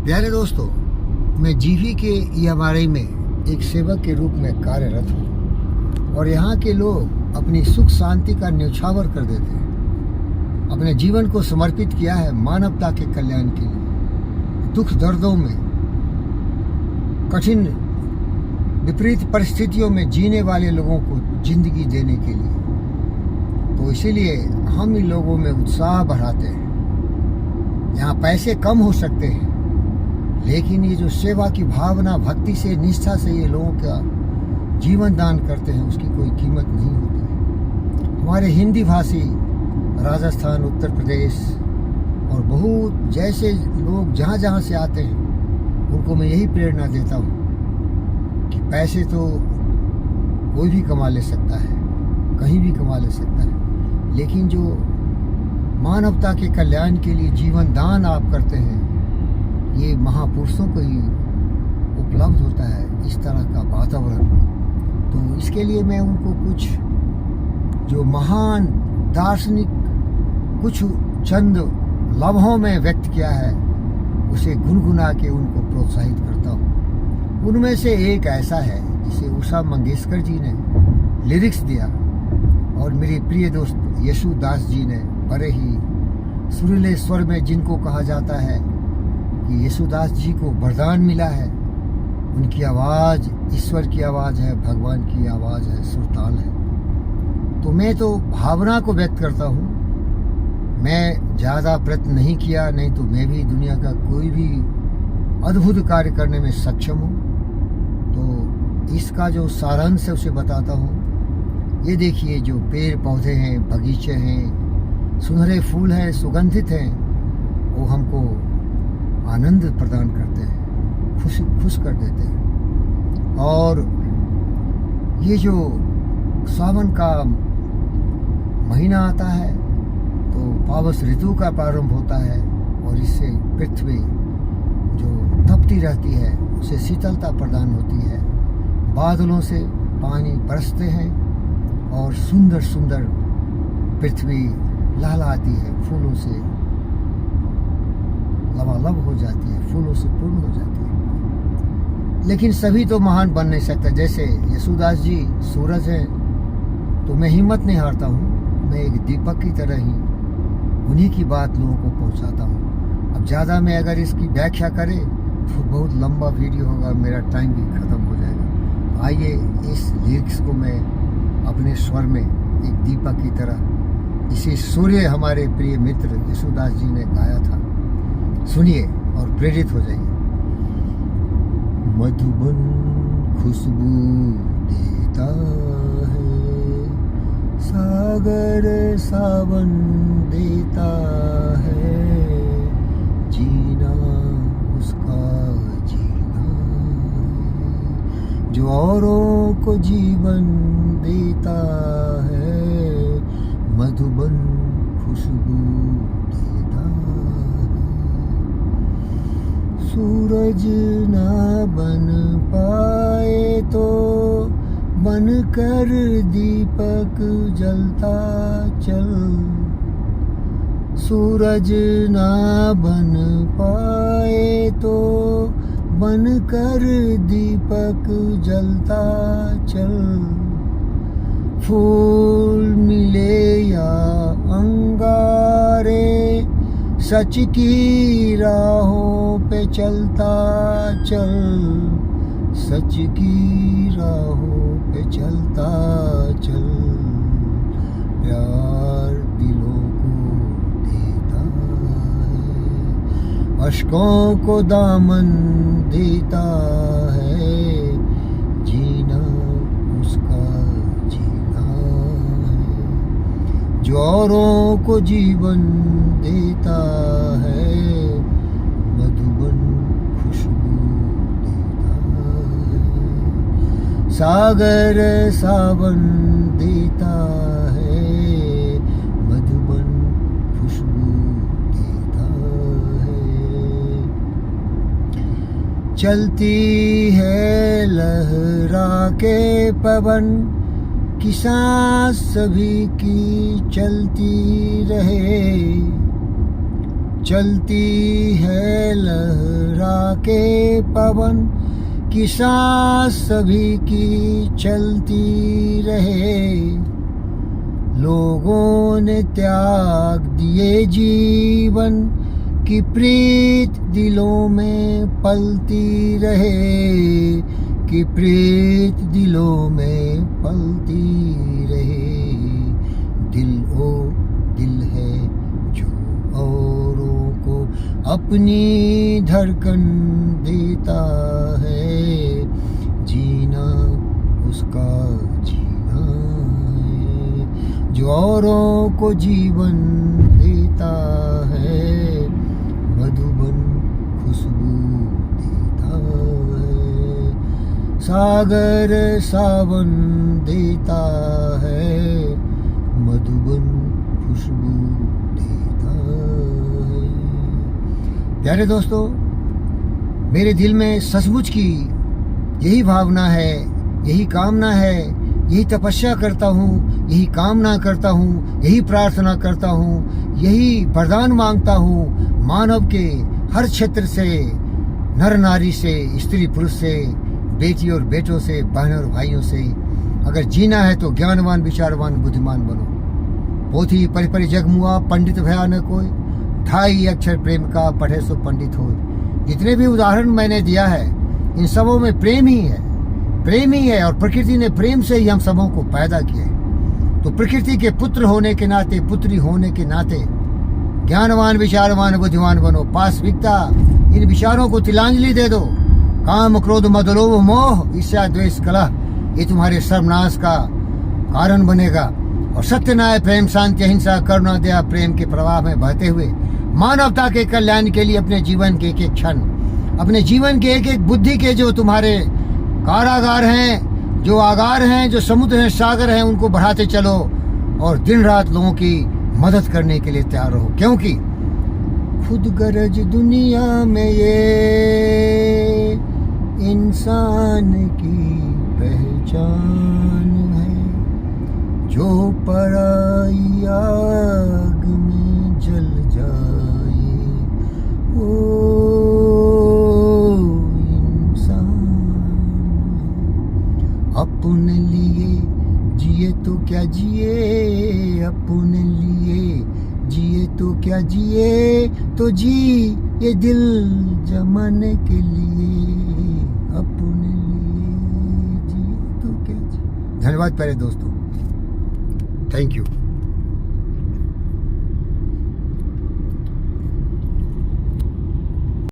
प्यारे दोस्तों, मैं जीवी के ईएमआरआई में एक सेवक के रूप में कार्यरत हूँ और यहाँ के लोग अपनी सुख शांति का न्यौछावर कर देते हैं। अपने जीवन को समर्पित किया है मानवता के कल्याण के लिए। दुख दर्दों में, कठिन विपरीत परिस्थितियों में जीने वाले लोगों को जिंदगी देने के लिए। तो इसीलिए हम इन लोगों में उत्साह बढ़ाते हैं। यहाँ पैसे कम हो सकते हैं, लेकिन ये जो सेवा की भावना, भक्ति से, निष्ठा से ये लोगों का जीवन दान करते हैं, उसकी कोई कीमत नहीं होती। हमारे हिंदी भाषी राजस्थान, उत्तर प्रदेश और बहुत जैसे लोग जहाँ जहाँ से आते हैं, उनको मैं यही प्रेरणा देता हूँ कि पैसे तो कोई भी कमा ले सकता है, कहीं भी कमा ले सकता है, लेकिन जो मानवता के कल्याण के लिए जीवन दान आप करते हैं, ये महापुरुषों को ही उपलब्ध होता है इस तरह का वातावरण। तो इसके लिए मैं उनको कुछ जो महान दार्शनिक कुछ चंद लम्हों में व्यक्त किया है, उसे गुनगुना के उनको प्रोत्साहित करता हूँ। उनमें से एक ऐसा है जिसे उषा मंगेशकर जी ने लिरिक्स दिया और मेरे प्रिय दोस्त येशुदास जी ने बड़े ही सुरीले स्वर में, जिनको कहा जाता है कि येशुदास जी को वरदान मिला है। उनकी आवाज़ ईश्वर की आवाज़ है, भगवान की आवाज़ है, सुरताल है। तो मैं तो भावना को व्यक्त करता हूँ। मैं ज़्यादा प्रयत्न नहीं किया, नहीं तो मैं भी दुनिया का कोई भी अद्भुत कार्य करने में सक्षम हूँ। तो इसका जो सारांश है उसे बताता हूँ। ये देखिए, जो पेड़ पौधे हैं, बगीचे हैं, सुनहरे फूल हैं, सुगंधित हैं, वो हमको आनंद प्रदान करते हैं, खुश कर देते हैं। और ये जो सावन का महीना आता है तो पावस ऋतु का प्रारंभ होता है और इससे पृथ्वी जो तपती रहती है उसे शीतलता प्रदान होती है। बादलों से पानी बरसते हैं और सुंदर सुंदर पृथ्वी लहलाती है, फूलों से लबालब हो जाती है, फूलों से पूर्ण हो जाती है। लेकिन सभी तो महान बन नहीं सकता। जैसे येशुदास जी सूरज हैं, तो मैं हिम्मत नहीं हारता हूँ। मैं एक दीपक की तरह ही उन्हीं की बात लोगों को पहुँचाता हूँ। अब ज़्यादा मैं अगर इसकी व्याख्या करें तो बहुत लंबा वीडियो होगा, मेरा टाइम भी ख़त्म हो जाएगा। आइए इस लिरिक्स को मैं अपने स्वर में एक दीपक की तरह, जिसे सूर्य हमारे प्रिय मित्र येशुदास जी ने गाया था, सुनिए और प्रेरित हो जाइए। मधुबन खुशबू देता है, सागर सावन देता है, जीना उसका जीना है, जो औरों को जीवन देता है, मधुबन खुशबू देता है। सूरज ना बन पाए तो बनकर दीपक जलता चल, सूरज ना बन पाए तो बनकर दीपक जलता चल, फूल मिले या अंगारे, सच की राहों पे चलता चल, सच की राहों पे चलता चल, प्यार दिलों को देता है, अश्कों को दामन देता है, जीना उसका जीना है, जो औरों को जीवन देता है, मधुबन खुशबू देता है, सागर सावन देता है, मधुबन खुशबू देता है। चलती है लहरा के पवन की सांस सभी की चलती रहे, चलती है लहरा के पवन की सांस सभी की चलती रहे। लोगों ने त्याग दिए जीवन की प्रीत दिलों में पलती रहे, कि प्रीत दिलों में पलती रहे। दिल ओ दिल है जो औरों को अपनी धड़कन देता है, जीना उसका जीना है। जो औरों को जीवन देता है, मधुबन खुशबू देता है। सागर सावन देता है, मधुबन खुशबू देता है। प्यारे दोस्तों, मेरे दिल में सचमुच की यही भावना है, यही कामना है, यही तपस्या करता हूँ, यही कामना करता हूँ, यही प्रार्थना करता हूँ, यही वरदान मांगता हूँ। मानव के हर क्षेत्र से, नर नारी से, स्त्री पुरुष से, बेटी और बेटों से, बहन और भाइयों से, अगर जीना है तो ज्ञानवान विचारवान बुद्धिमान बनो। पोथी परिपरि जग मुआ, पंडित भया न कोई, ढाई अक्षर प्रेम का पढ़े सो पंडित हो। जितने भी उदाहरण मैंने दिया है, इन सबों में प्रेम ही है, प्रेम ही है। और प्रकृति ने प्रेम से ही हम सबों को पैदा किया है। तो प्रकृति के पुत्र होने के नाते, पुत्री होने के नाते ज्ञानवान विचारवान बुद्धिमान बनो। पाशविकता, इन विचारों को तिलांजलि दे दो। काम क्रोध मद लोभ मोह ईर्ष्या द्वेष कलह, ये तुम्हारे सर्वनाश का कारण बनेगा। और सत्य न्याय प्रेम शांति अहिंसा करुणा दया प्रेम के प्रवाह में बहते हुए मानवता के कल्याण के लिए अपने जीवन के एक एक क्षण, अपने जीवन के एक एक बुद्धि के जो तुम्हारे कारागार हैं, जो आगार हैं, जो समुद्र हैं, सागर हैं, उनको बढ़ाते चलो और दिन रात लोगों की मदद करने के लिए तैयार रहो। क्योंकि खुद गरज दुनिया में ये इंसान की पहचान है, जो पराई आग में जल जाए वो इंसान है। अपने लिए जिए तो क्या जिए, अपने लिए जिए तो क्या जिए, तो जी ये दिल जमाने के लिए, अपने लिए जिए तो क्या जिए। धन्यवाद प्यारे दोस्तों, थैंक यू।